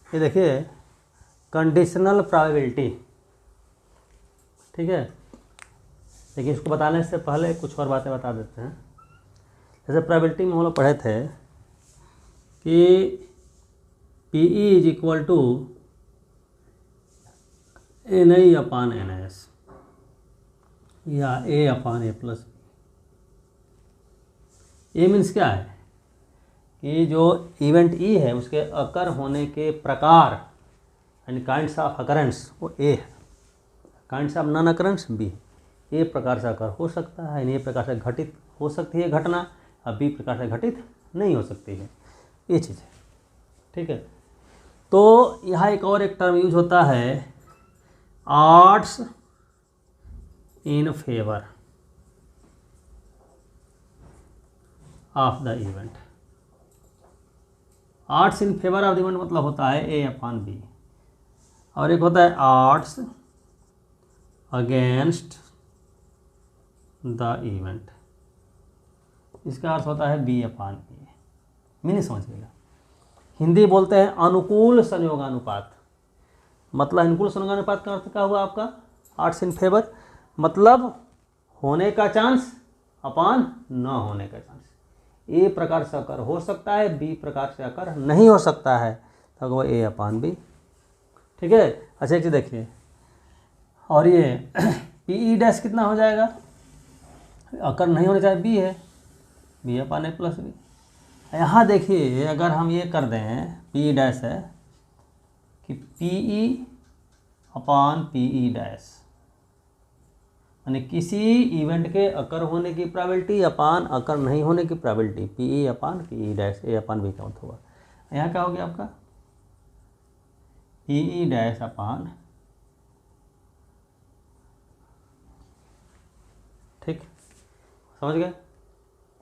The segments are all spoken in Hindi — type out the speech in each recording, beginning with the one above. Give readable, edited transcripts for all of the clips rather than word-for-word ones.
ये देखिए कंडीशनल प्रोबेबिलिटी, ठीक है। लेकिन इसको बताने से पहले कुछ और बातें बता देते हैं। जैसे प्रोबेबिलिटी में हम लोग पढ़े थे कि PE is equal to NI upon NS या A upon A plus. A means क्या है कि जो इवेंट ई है उसके अकर होने के प्रकार यानी काइंड्स ऑफ अकरेंस वो ए है, kinds of non occurrence B. A प्रकार से अकर हो सकता है यानी ए प्रकार से घटित हो सकती है घटना, अब बी प्रकार से घटित नहीं हो सकती है, ये चीज़ है, ठीक है। तो यहाँ एक टर्म यूज होता है odds in favour of the event. Odds in favour of the event मतलब होता है ए अपान बी, और एक होता है ऑड्स अगेंस्ट द इवेंट, इसका अर्थ होता है बी अपान ए। मीनिंग समझिएगा, हिंदी बोलते हैं अनुकूल संयोगानुपात। मतलब अनुकूल संयोगानुपात का अर्थ क्या हुआ आपका, ऑड्स इन फेवर मतलब होने का चांस अपान न होने का चांस। ए प्रकार से अकर हो सकता है, बी प्रकार से अकर नहीं हो सकता है, तो वो ए अपान बी, ठीक है। अच्छा एक चीज़ देखिए, और ये PE डैश कितना हो जाएगा, अकर नहीं होना चाहिए बी है, बी अपान ए प्लस बी। यहाँ देखिए अगर हम ये कर दें PE डैश है कि PE अपान PE डैश यानी किसी इवेंट के अकर होने की प्रोबेबिलिटी अपान अकर नहीं होने की प्रोबेबिलिटी, PE अपान PE डैश ए अपान बी का मतलब होगा। यहाँ क्या हो गया आपका PE डैश अपान, ठीक, समझ गए।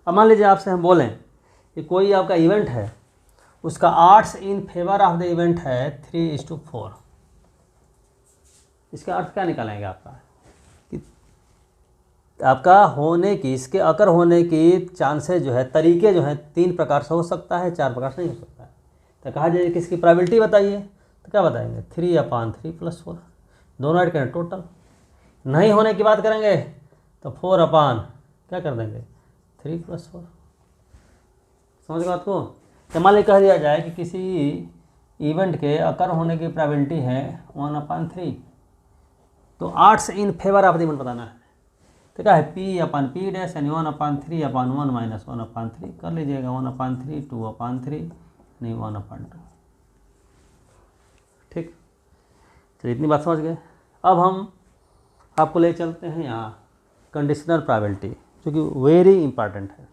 अब मान लीजिए आपसे हम बोलें कि कोई आपका इवेंट है, उसका odds in favour of the event है 3:4, इसका अर्थ क्या निकालेंगे आपका कि आपका होने की, इसके अकर होने की चांसेस जो है, तरीके जो हैं 3 प्रकार से हो सकता है, 4 प्रकार से नहीं हो सकता है। तो कहा जाए कि इसकी प्रोबेबिलिटी बताइए, तो क्या बताएंगे 3 अपान 3 प्लस 4, दोनों ऐड करें टोटल। नहीं होने की बात करेंगे तो 4 अपान क्या कर देंगे 3 प्लस 4, समझ बात को। तो मान लीजिए कह दिया जाए कि किसी इवेंट के अकर होने की प्रोबेबिलिटी है 1/3, तो odds in favour of the event बताना है। तो क्या है P अपान P डैश यानी 1/3 अपान 1 माइनस 1/3 कर लीजिएगा, 1/3 2/3 नहीं 1/2, ठीक। तो इतनी बात समझ गए। अब हम आपको ले चलते हैं यहाँ कंडीशनल प्रोबेबिलिटी, जो कि वेरी इंपॉर्टेंट है,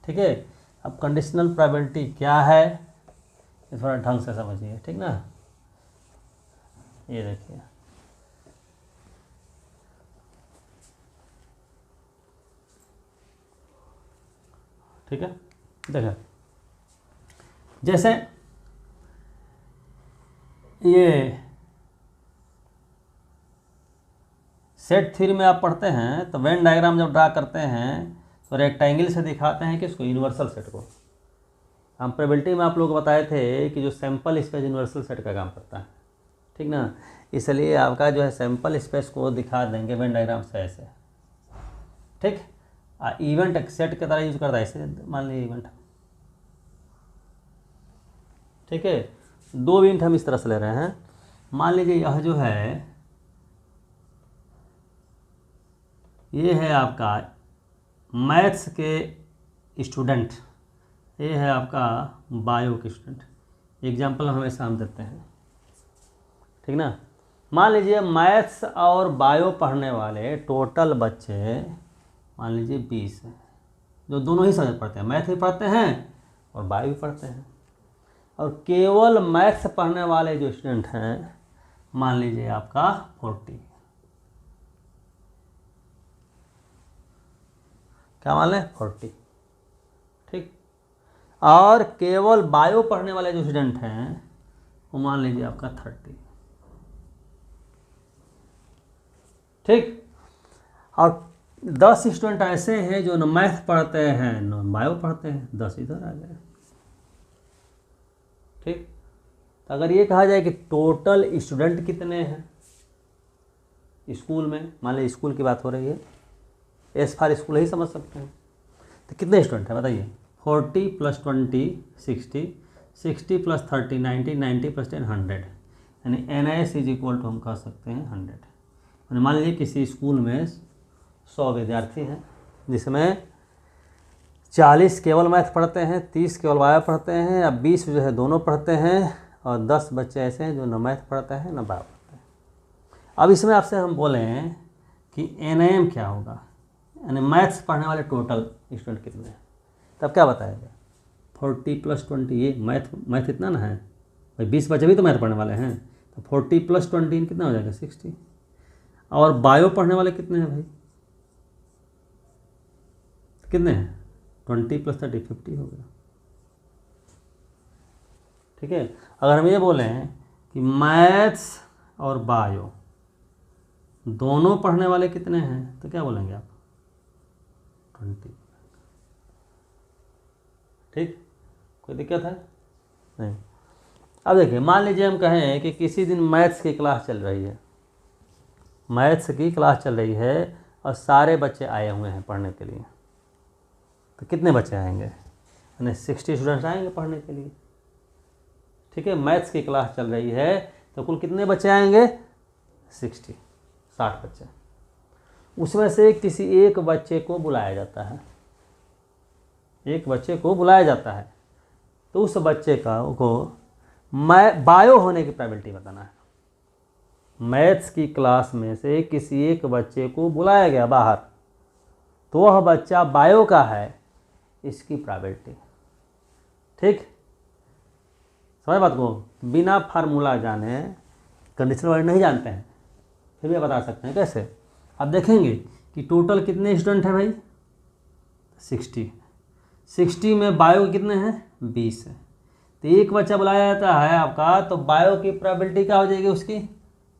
ठीक है। अब कंडीशनल प्रोबेबिलिटी क्या है ये थोड़ा ढंग से समझिए, ठीक ना। ये देखिए ठीक है, देखिए जैसे ये सेट थ्योरी में आप पढ़ते हैं तो वेन डायग्राम जब ड्रा करते हैं तो रेक्टेंगल से दिखाते हैं किसको, यूनिवर्सल सेट को। हम प्रोबेबिलिटी में आप लोग बताए थे कि जो सैंपल स्पेस यूनिवर्सल सेट का काम करता है, ठीक ना। इसलिए आपका जो है सैंपल स्पेस को दिखा देंगे वेन डायग्राम से ऐसे, ठीक। इवेंट सेट की तरह यूज करता है ऐसे, मान लीजिए इवेंट, ठीक है। 2 इवेंट हम इस तरह से ले रहे हैं। मान लीजिए यह जो है ये है आपका मैथ्स के स्टूडेंट, ये है आपका बायो के स्टूडेंट। एग्जाम्पल हमेशा हम देते हैं, ठीक ना। मान लीजिए मैथ्स और बायो पढ़ने वाले टोटल बच्चे मान लीजिए 20 हैं, जो दोनों ही सब्जेक्ट पढ़ते हैं, मैथ भी पढ़ते हैं और बायो भी पढ़ते हैं। और केवल मैथ्स पढ़ने वाले जो स्टूडेंट हैं मान लीजिए आपका 40, क्या मान लें 40, ठीक। और केवल बायो पढ़ने वाले जो स्टूडेंट हैं वो मान लीजिए आपका 30, ठीक। और 10 स्टूडेंट ऐसे हैं जो न मैथ पढ़ते हैं न बायो पढ़ते हैं, 10 इधर आ गए, ठीक। तो अगर ये कहा जाए कि टोटल स्टूडेंट कितने हैं स्कूल में, मान लीजिए स्कूल की बात हो रही है, एस फॉर स्कूल ही समझ सकते हैं, तो कितने स्टूडेंट हैं बताइए। 40 + 20 60, 60 + 30 90, 90 + 10 100, यानी NS = हम कह सकते हैं 100। मान लीजिए किसी स्कूल में 100 विद्यार्थी हैं, जिसमें 40 केवल मैथ पढ़ते हैं, 30 केवल बायो पढ़ते हैं, या 20 जो है दोनों पढ़ते हैं, और 10 बच्चे ऐसे हैं जो न मैथ पढ़ते हैं न बायो पढ़ते हैं। अब इसमें आपसे हम बोलें कि NAM क्या होगा, यानी मैथ्स पढ़ने वाले टोटल स्टूडेंट कितने हैं, तब क्या बताएगा। 40 + 20, ये मैथ इतना ना है भाई, 20 बच्चे भी तो मैथ पढ़ने वाले हैं, तो 40 + 20 कितना हो जाएगा 60। और बायो पढ़ने वाले कितने हैं भाई, कितने हैं 20 + 30 50 हो गया। ठीक है, अगर हम ये बोलें कि मैथ्स और बायो दोनों पढ़ने वाले कितने हैं, तो क्या बोलेंगे आप 20। ठीक, कोई दिक्कत है नहीं। अब देखिए, मान लीजिए हम कहें कि किसी दिन मैथ्स की क्लास चल रही है, मैथ्स की क्लास चल रही है और सारे बच्चे आए हुए हैं पढ़ने के लिए, तो कितने बच्चे आएंगे, यानी 60 स्टूडेंट्स आएंगे पढ़ने के लिए। ठीक है, मैथ्स की क्लास चल रही है तो कुल कितने बच्चे आएंगे 60 बच्चे। उसमें से किसी एक बच्चे को बुलाया जाता है, एक बच्चे को बुलाया जाता है, तो उस बच्चे को बायो होने की प्रोबेबिलिटी बताना है। मैथ्स की क्लास में से किसी एक बच्चे को बुलाया गया बाहर, तो वह बच्चा बायो का है, इसकी प्रोबेबिलिटी। ठीक, समझ बात को, बिना फार्मूला जाने, कंडीशनल वर्ड नहीं जानते हैं, फिर भी बता सकते हैं कैसे। अब देखेंगे कि टोटल कितने स्टूडेंट हैं भाई 60 में बायो कितने हैं 20 है, तो एक बच्चा बुलाया जाता है आपका, तो बायो की प्रोबेबिलिटी क्या हो जाएगी उसकी,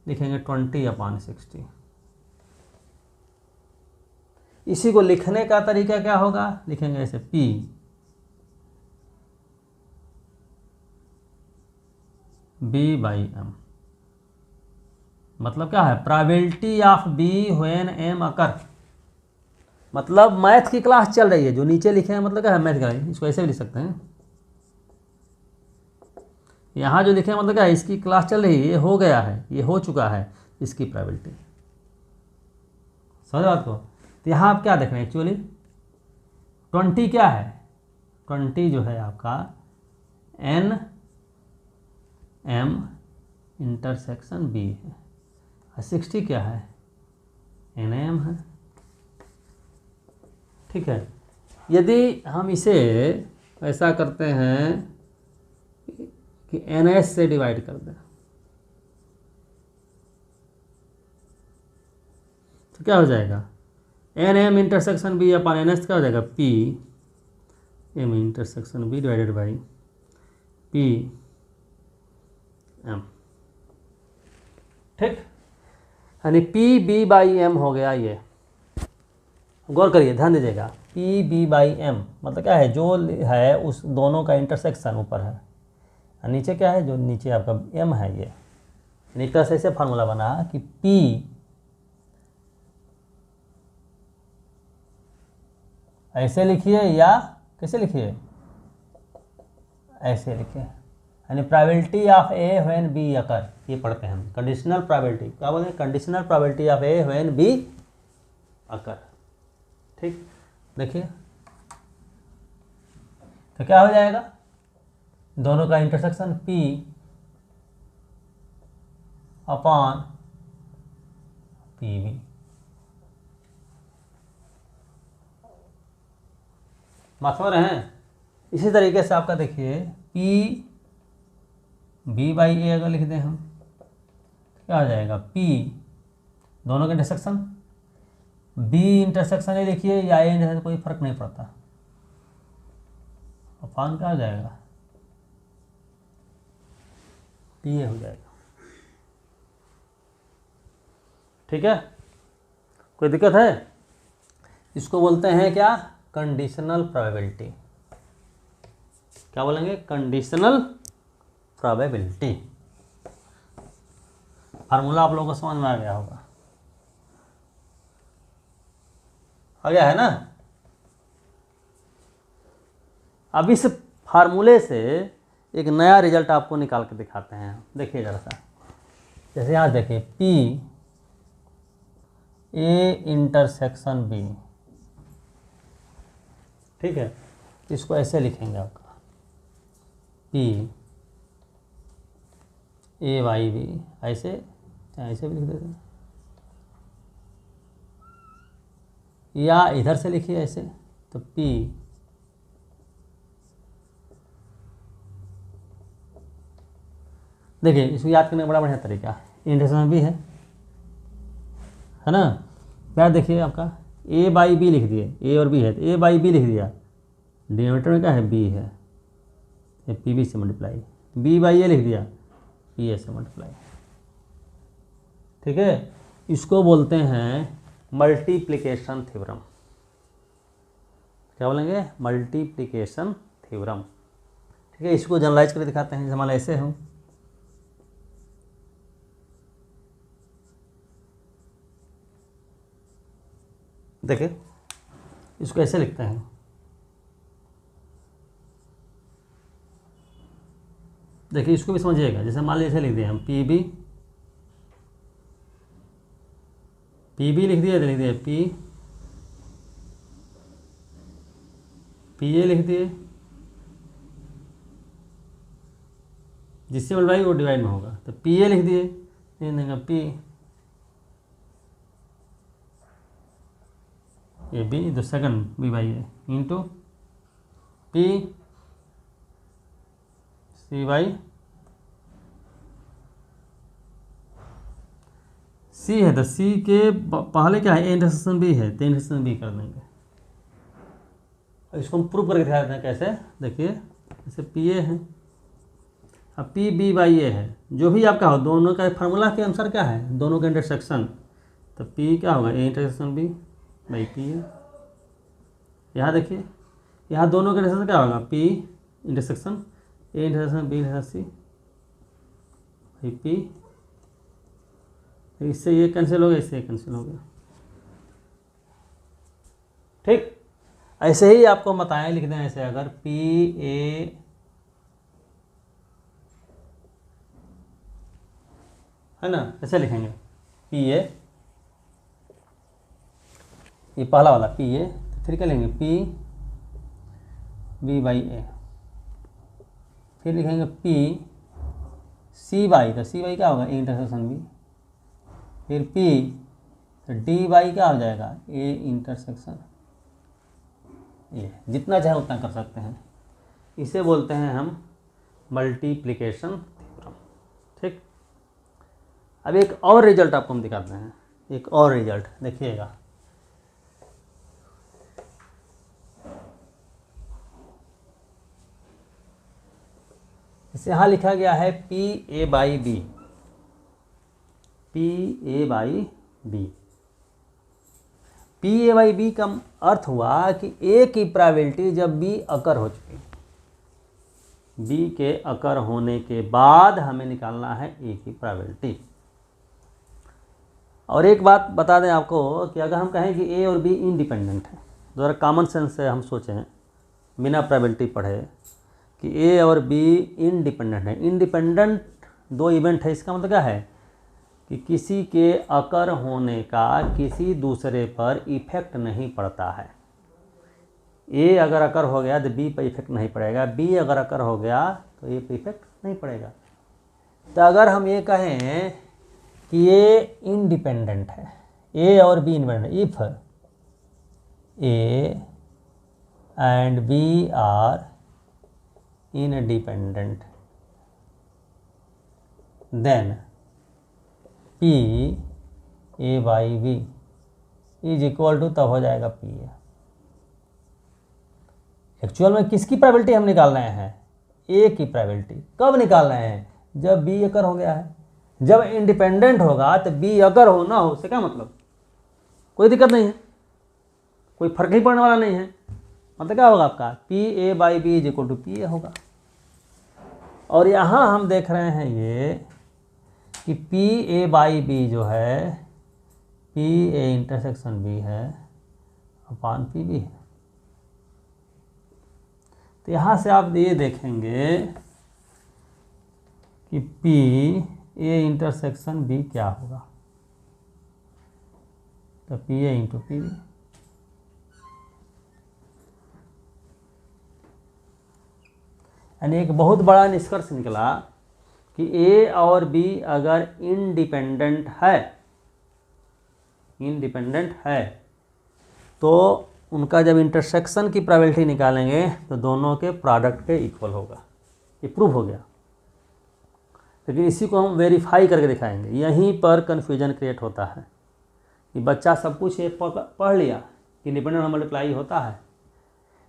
लिखेंगे 20/60। इसी को लिखने का तरीका क्या होगा, लिखेंगे ऐसे P B/M, मतलब क्या है, probability of B when M अकर। मतलब मैथ की क्लास चल रही है, जो नीचे लिखे हैं मतलब क्या है मैथ का, इसको ऐसे भी लिख सकते हैं। यहाँ जो लिखे हैं मतलब क्या है, इसकी क्लास चल रही है, ये हो गया है, ये हो चुका है, इसकी प्रोबेबिलिटी। समझ बात को। तो यहाँ आप क्या देख रहे हैं एक्चुअली 20 क्या है, 20 जो है आपका NM इंटरसेक्शन B है, और 60 क्या है NAM है। ठीक है, यदि हम इसे ऐसा करते हैं कि NS से डिवाइड कर दें, तो क्या हो जाएगा NM intersection B upon NS क्या हो जाएगा P M intersection B divided by P M। ठीक, यानी PB/M हो गया। ये गौर करिए, ध्यान दीजिएगा, PB/M मतलब क्या है, जो है उस दोनों का इंटरसेक्शन ऊपर है, और नीचे क्या है, जो नीचे आपका M है। ये एक तरह से ऐसे फार्मूला बना कि P ऐसे लिखिए या कैसे लिखिए, ऐसे लिखिए, यानी probability of A when B अकर, ये पढ़ते हैं हम कंडीशनल प्रोबेबिलिटी, क्या बोलते हैं, conditional probability of A when B अकर। ठीक, देखिए तो क्या हो जाएगा, दोनों का इंटरसेक्शन P अपॉन PB। बात समझ रहे हैं। इसी तरीके से आपका देखिए PB/A अगर लिख दें हम, क्या हो जाएगा P दोनों का इंटरसेक्शन, B इंटरसेक्शन ही लिखिए या A इंटरसेक्शन, कोई फर्क नहीं पड़ता, अपॉन क्या हो जाएगा PA हो जाएगा। ठीक है, कोई दिक्कत है। इसको बोलते हैं क्या, कंडीशनल प्रोबेबिलिटी। क्या बोलेंगे, कंडीशनल प्रोबेबिलिटी। फार्मूला आप लोगों को समझ में आ गया होगा, आ गया है ना। अब इस फार्मूले से एक नया रिजल्ट आपको निकाल के दिखाते हैं। देखिए जरा सा, जैसे यहाँ देखिए P A इंटरसेक्शन B, ठीक है। इसको ऐसे लिखेंगे आपका P A बाई B, ऐसे ऐसे भी लिख देते हैं, या इधर से लिखिए ऐसे, तो P देखिए इसको याद करने का बड़ा बढ़िया तरीका इंटरसेक्शन भी है ना। क्या देखिए आपका A बाई बी लिख दिए, A और B है तो A बाई बी लिख दिया, डिनोमिनेटर में क्या है B है, ये पी बी से मल्टीप्लाई, B बाई ए लिख दिया, पी ए से मल्टीप्लाई, ठीक है। इसको बोलते हैं मल्टीप्लिकेशन थ्योरम। क्या बोलेंगे? मल्टीप्लिकेशन थ्योरम, ठीक है। इसको जनरलाइज करके दिखाते हैं, जैसे ऐसे हो, देखिए इसको ऐसे लिखते हैं, देखिए इसको भी समझिएगा। जैसे मान लीजिए ऐसे लिख दिए हम पी बी लिख दिए, तो लिख दिए पी ए लिख दिए, जिससे मल्टीप्लाई वो डिवाइड में होगा, तो पी ए लिख दिए, देगा पी ए बी, तो second B by A into P C by C है, तो सी के पहले क्या है, ए इंटरसेक्शन बी है, तो इंटरसेक्शन बी कर देंगे। इसको हम प्रूव करके दिखा देते हैं कैसे। देखिए जैसे पी ए है, अब पी बी बाई ए है, जो भी आपका हो, दोनों का फार्मूला के अनुसार क्या है, दोनों का इंटरसेक्शन, तो पी क्या होगा, A intersection B by P A. यहाँ देखिए, यहाँ दोनों का इंटरसेक्शन क्या होगा, P intersection A intersection B intersection C by P, इससे ये कैंसिल हो गया, इससे ये कैंसिल हो गया, ठीक। ऐसे ही आपको बताएं, लिख दें ऐसे, अगर पी ए है ना, ऐसे लिखेंगे पी ए, ये पहला वाला पी ए, फिर क्या लेंगे पी बी बाई ए, फिर लिखेंगे पी सी बाई, तो सी बाई क्या होगा, ए इंटरसेक्शन बी, फिर पी, तो डी बाई क्या हो जाएगा, ए इंटरसेक्शन ए। जितना चाहे उतना कर सकते हैं, इसे बोलते हैं हम मल्टीप्लिकेशन थ्योरम, ठीक। अब एक और रिजल्ट आपको हम दिखाते हैं, एक और रिजल्ट देखिएगा। इसे यहाँ लिखा गया है P A by B, P A by B. P A by B का अर्थ हुआ कि ए की प्रोबेबिलिटी जब बी अकर हो चुकी, बी के अकर होने के बाद हमें निकालना है ए की प्रोबेबिलिटी। और एक बात बता दें आपको कि अगर हम कहें कि ए और बी इंडिपेंडेंट है, ज़रा कॉमन सेंस से हम सोचें, बिना प्रोबेबिलिटी पढ़े, कि ए और बी इंडिपेंडेंट है। इंडिपेंडेंट दो इवेंट है, इसका मतलब क्या है कि किसी के अकर होने का किसी दूसरे पर इफेक्ट नहीं पड़ता है। ए अगर अकर हो गया तो बी पर इफेक्ट नहीं पड़ेगा, बी अगर अकर हो गया तो ए पर इफेक्ट नहीं पड़ेगा। तो अगर हम ये कहें कि ये इंडिपेंडेंट है, ए और B independent, if A and B are independent, then P A by B is equal to, तब हो जाएगा P A। एक्चुअल में किसकी प्रोबेबिलिटी हम निकाल रहे हैं, A की प्रोबेबिलिटी। कब निकाल रहे हैं, जब B अकर हो गया है। जब इंडिपेंडेंट होगा तो B अगर हो ना हो, उससे क्या मतलब, कोई दिक्कत नहीं है, कोई फर्क ही पड़ने वाला नहीं है। मतलब क्या होगा आपका, P A by B is equal to P A होगा। और यहाँ हम देख रहे हैं ये कि पी ए बाई बी जो है, पी ए इंटरसेक्शन बी है अपान पी बी है। तो यहाँ से आप ये देखेंगे कि पी ए इंटरसेक्शन बी क्या होगा, तो P A into P B. यानी एक बहुत बड़ा निष्कर्ष निकला कि ए और बी अगर इंडिपेंडेंट है तो उनका जब इंटरसेक्शन की प्रोबेबिलिटी निकालेंगे तो दोनों के प्रोडक्ट के इक्वल होगा। ये प्रूव हो गया। लेकिन इसी को हम वेरीफाई करके दिखाएंगे। यहीं पर कन्फ्यूजन क्रिएट होता है कि बच्चा सब कुछ ये पढ़ लिया कि इंडिपेंडेंट मल्टीप्लाई होता है,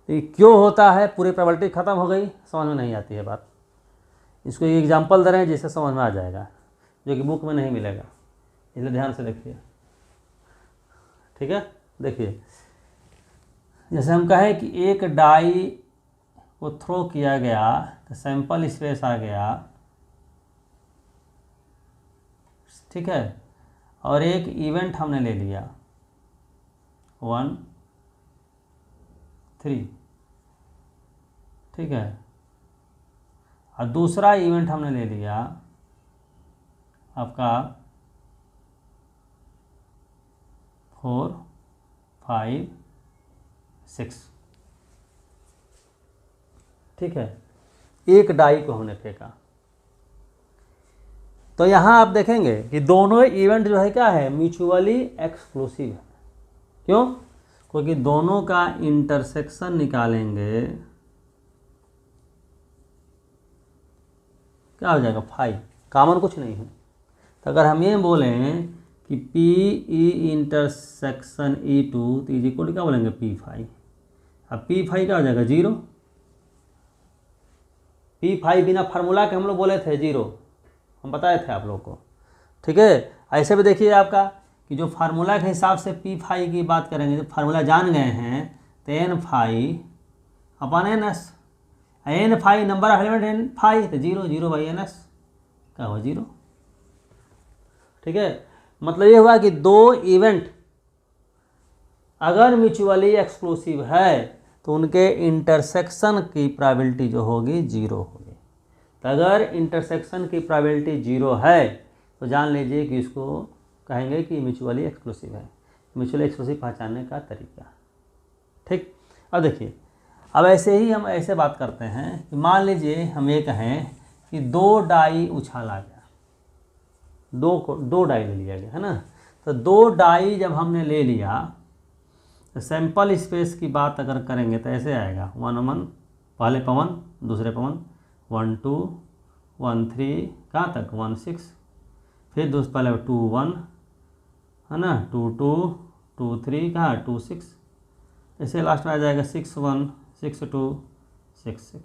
तो ये क्यों होता है, पूरी प्रोबेबिलिटी ख़त्म हो गई, समझ में नहीं आती है बात। इसको एक एग्जांपल दे रहे हैं जिससे समझ में आ जाएगा, जो कि बुक में नहीं मिलेगा, इसलिए ध्यान से देखिए। ठीक है, देखिए जैसे हम कहें कि एक डाई को थ्रो किया गया तो सैंपल स्पेस आ गया, ठीक है, और एक इवेंट हमने ले लिया 1 3, ठीक है, और दूसरा इवेंट हमने ले लिया आपका 4 5 6, ठीक है, एक डाई को हमने फेंका। तो यहाँ आप देखेंगे कि दोनों इवेंट जो है क्या है, म्यूचुअली एक्सक्लूसिव है। क्यों? क्योंकि दोनों का इंटरसेक्शन निकालेंगे क्या हो जाएगा 5, कॉमन कुछ नहीं है। तो अगर हम ये बोलें कि पी ई इंटरसेक्शन E2 तो इज इक्वल क्या बोलेंगे P5। अब P5 क्या हो जाएगा 0। P5 बिना फार्मूला के हम लोग बोले थे 0, हम बताए थे आप लोग को। ठीक है, ऐसे भी देखिए आपका कि जो फार्मूला के हिसाब से P5 की बात करेंगे, तो फार्मूला जान गए हैं तो N5 upon NS, N5 number of element N5 तो 0 0 बाई NS क्या हुआ 0। ठीक है, मतलब ये हुआ कि दो इवेंट अगर म्यूचुअली एक्सक्लूसिव है तो उनके इंटरसेक्शन की प्रोबेबिलिटी जो होगी 0 होगी। तो अगर इंटरसेक्शन की प्रोबेबिलिटी 0 है तो जान लीजिए कि इसको कहेंगे कि म्यूचुअली एक्सक्लूसिव है। म्यूचुअली एक्सक्लूसिव पहचानने का तरीका। ठीक, अब देखिए, अब ऐसे ही हम ऐसे बात करते हैं कि मान लीजिए हम ये कहें कि 2 डाई उछाला गया, दो डाई ले लिया गया है ना। तो 2 डाई जब हमने ले लिया तो सैंपल स्पेस की बात अगर करेंगे तो ऐसे आएगा 1 1, पहले पर 1, दूसरे पर 1, 1 2 1 3, कहाँ तक 1 6, फिर दूसरे पहले 2 1 है ना, 2 2 2 3, कहाँ 2 6, ऐसे लास्ट में आ जाएगा 6 1 6 2 6 6।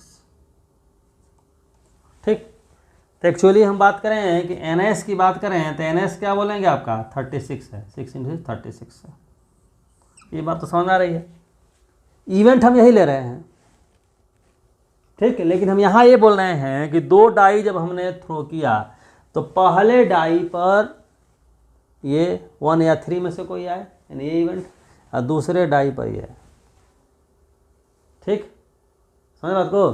ठीक, तो एक्चुअली हम बात करें कि NS की बात करें तो NS क्या बोलेंगे आपका 36 है, 6 × 36 है। ये बात तो समझ आ रही है। इवेंट हम यही ले रहे हैं, ठीक है, लेकिन हम यहाँ ये बोल रहे हैं कि 2 डाई जब हमने थ्रो किया तो पहले डाई पर ये 1 या 3 में से कोई आए, यानी ये इवेंट, और दूसरे डाई पर ये। ठीक, समझ बात को।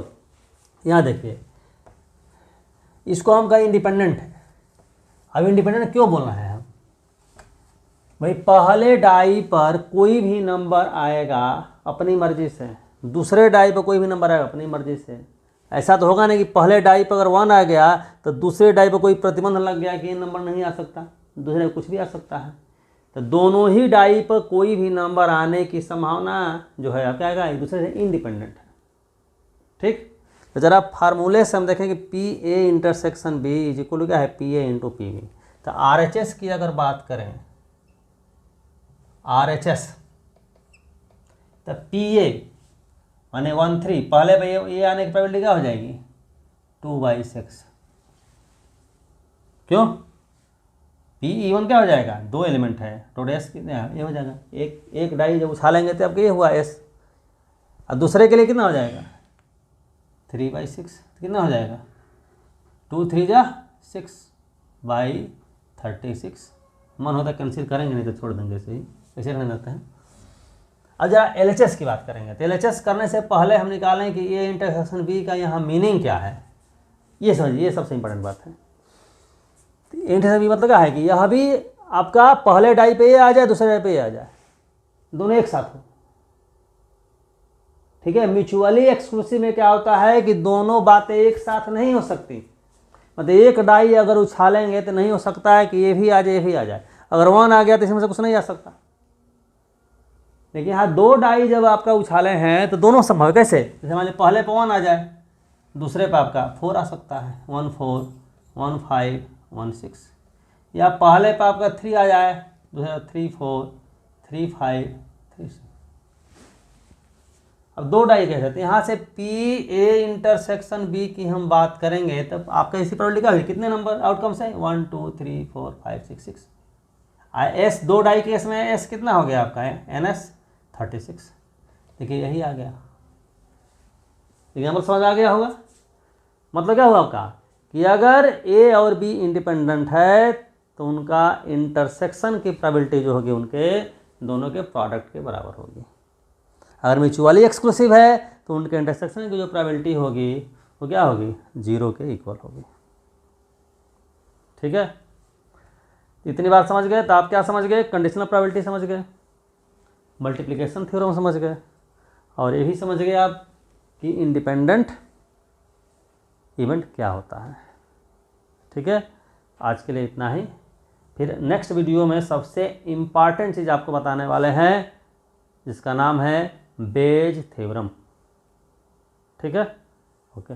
यहाँ देखिए, इसको हम कहें इंडिपेंडेंट है। अब इंडिपेंडेंट क्यों बोल रहे हैं हम? भाई पहले डाई पर कोई भी नंबर आएगा अपनी मर्जी से, दूसरे डाई पर कोई भी नंबर आएगा अपनी मर्जी से। ऐसा तो होगा नहीं कि पहले डाई पर अगर 1 आ गया तो दूसरे डाई पर कोई प्रतिबंध लग गया कि ये नंबर नहीं आ सकता, दूसरे में कुछ भी आ सकता है। तो दोनों ही डाई पर कोई भी नंबर आने की संभावना जो है क्या है, एक दूसरे से इंडिपेंडेंट है। ठीक, तो जरा फार्मूले से हम देखें कि P A intersection B is equal to क्या है P A into P B. तो RHS की अगर बात करें, RHS तो पी ए माने 1 3, पहले पे ये आने की प्रोबेबिलिटी क्या हो जाएगी 2/6। क्यों? पी E1 क्या हो जाएगा, 2 एलिमेंट है, टोटल S कितने ये हो जाएगा, एक डाई जब उछालेंगे तो अब ये हुआ S, और दूसरे के लिए कितना हो जाएगा 3/6, कितना हो जाएगा 2 3 जा 6 बाई 36। मन होता है कैंसिल करेंगे, नहीं तो छोड़ देंगे ऐसे ही, ऐसे रहने देते हैं। अब जरा LHS की बात करेंगे। तो LHS करने से पहले हम निकालें कि ए इंटरसेक्शन बी का यहाँ मीनिंग क्या है, ये समझिए, ये सबसे इंपॉर्टेंट बात है। तो इंटरसेक्शन बी मतलब क्या है कि यह भी आपका पहले डाई पे ए आ जाए, दूसरे डाई पे ए आ जाए, दोनों एक साथ हो। ठीक है, म्यूचुअली एक्सक्लूसिव में क्या होता है कि दोनों बातें एक साथ नहीं हो सकती। मतलब एक डाई अगर उछालेंगे तो नहीं हो सकता है कि ये भी आ जाए ये भी आ जाए। अगर 1 आ गया तो इसमें से कुछ नहीं आ सकता। लेकिन यहाँ 2 डाई जब आपका उछाले हैं तो दोनों संभव। कैसे? जैसे मान लीजिए पहले पे 1 आ जाए, दूसरे पे आपका 4 आ सकता है, 1 4 1 5 1 6, या पहले पे आपका 3 आ जाए, दूसरे 3 4 3 5 3 6। अब 2 डाई कैसे? तो यहाँ से पी ए इंटरसेक्शन बी की हम बात करेंगे तब आपका इसी पर लिखा है कितने नंबर आउटकम्स है, 1 2 3 4 5 6 6। एस 2 डाई केस में एस कितना हो गया आपका है, NS 36। देखिए यही आ गया। एग्जाम्पल समझ आ गया होगा। मतलब क्या हुआ आपका कि अगर ए और बी इंडिपेंडेंट है तो उनका इंटरसेक्शन की प्रोबेबिलिटी जो होगी उनके दोनों के प्रोडक्ट के बराबर होगी। अगर म्यूचुअली एक्सक्लूसिव है तो उनके इंटरसेक्शन की जो प्रोबेबिलिटी होगी वो क्या होगी, 0 के इक्वल होगी। ठीक है, इतनी बात समझ गए। तो आप क्या समझ गए, कंडीशनल प्रोबेबिलिटी समझ गए, मल्टीप्लिकेशन थ्योरम समझ गए, और ये भी समझ गए आप कि इंडिपेंडेंट इवेंट क्या होता है। ठीक है, आज के लिए इतना ही। फिर नेक्स्ट वीडियो में सबसे इम्पॉर्टेंट चीज़ आपको बताने वाले हैं जिसका नाम है बेज थ्योरम। ठीक है, ओके।